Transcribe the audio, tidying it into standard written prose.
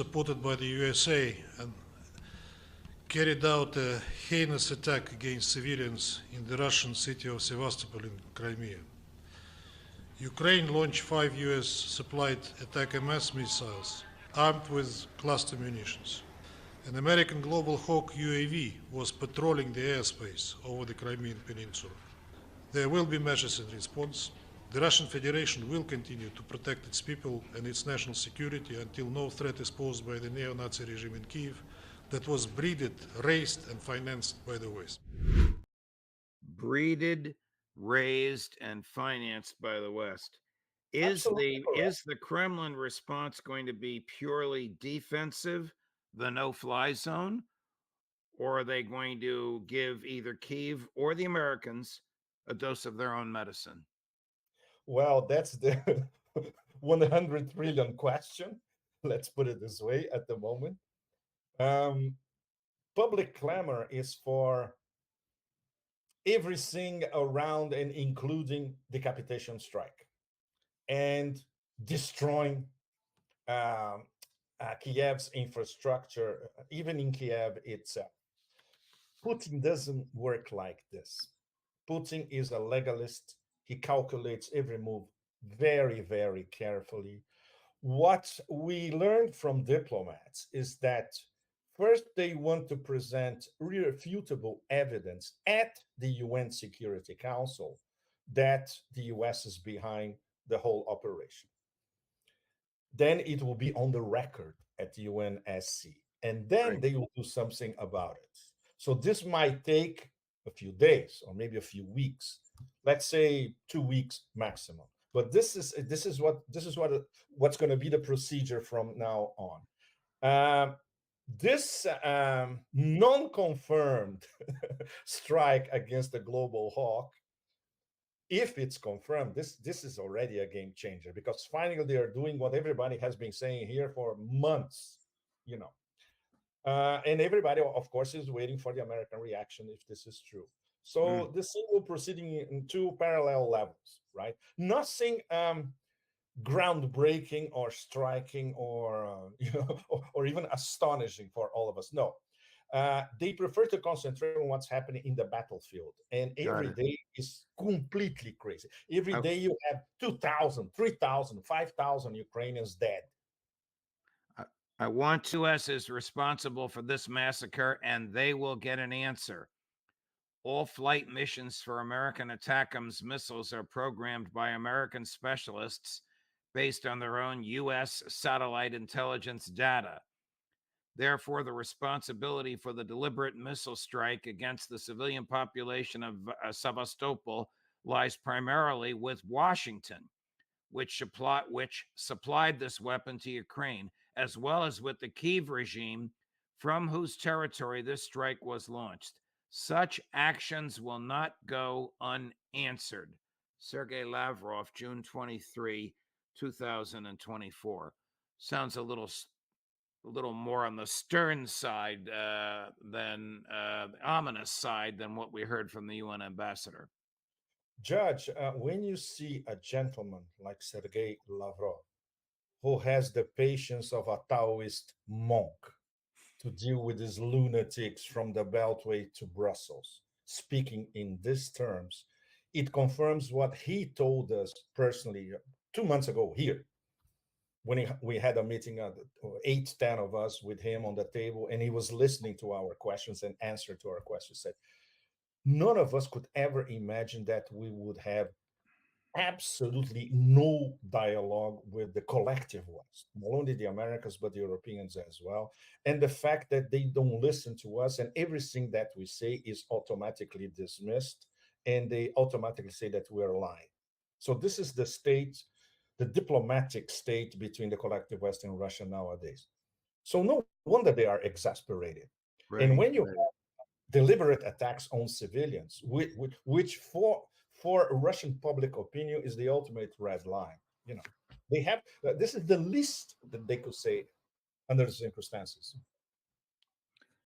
supported by the USA and carried out a heinous attack against civilians in the Russian city of Sevastopol in Crimea. Ukraine launched 5 US supplied Attack-MS missiles armed with cluster munitions. An American Global Hawk UAV was patrolling the airspace over the Crimean Peninsula. There will be measures in response. The Russian Federation will continue to protect its people and its national security until no threat is posed by the neo-Nazi regime in Kiev that was breeded, raised, and financed by the West. Breeded, raised, and financed by the West. Absolutely correct. Is the Kremlin response going to be purely defensive, the no-fly zone, or are they going to give either Kyiv or the Americans a dose of their own medicine? Well, that's the 100 trillion question. Let's put it this way at the moment. Um, Public clamor is for everything around and including decapitation strike and destroying um, Kiev's infrastructure, even in Kiev itself. Putin doesn't work like this. Putin is a legalist. He calculates every move very, very carefully. What we learned from diplomats is that first they want to present irrefutable evidence at the UN Security Council that the US is behind the whole operation. Then it will be on the record at UNSC, and then Right. they will do something about it. So this might take a few days or maybe a few weeks, let's say 2 weeks maximum. But what's going to be the procedure from now on. This non-confirmed strike against the global hawk, if it's confirmed, this is already a game changer because finally they are doing what everybody has been saying here for months, you know. And everybody, of course, is waiting for the American reaction if this is true. So this thing will proceeding in two parallel levels, right? Nothing groundbreaking or striking or or even astonishing for all of us. No, they prefer to concentrate on what's happening in the battlefield, and Got every it. day is completely crazy. Every I, day you have 2,000, 3,000, 5,000 Ukrainians dead. I, I want US is responsible for this massacre, and they will get an answer. All flight missions for American ATACMS missiles are programmed by American specialists based on their own US satellite intelligence data. Therefore, the responsibility for the deliberate missile strike against the civilian population of Sevastopol lies primarily with Washington, which supplied this weapon to Ukraine, as well as with the Kyiv regime, from whose territory this strike was launched. Such actions will not go unanswered. Sergei Lavrov, June 23, 2024. Sounds a little more on the stern side than the ominous side than what we heard from the UN ambassador. Judge, when you see a gentleman like Sergei Lavrov, who has the patience of a Taoist monk to deal with these lunatics from the Beltway to Brussels, speaking in these terms, it confirms what he told us personally 2 months ago here when we had a meeting, 8, 10 of us with him on the table, and he was listening to our questions and answer to our questions. Said none of us could ever imagine that we would have absolutely no dialogue with the collective West, not only the Americans, but the Europeans as well. And the fact that they don't listen to us and everything that we say is automatically dismissed and they automatically say that we're lying. So this is the state, the diplomatic state between the collective West and Russia nowadays. So no wonder they are exasperated. And when Right, you right. deliberate attacks on civilians, which for Russian public opinion is the ultimate red line. You know, they have this is the least that they could say under the circumstances.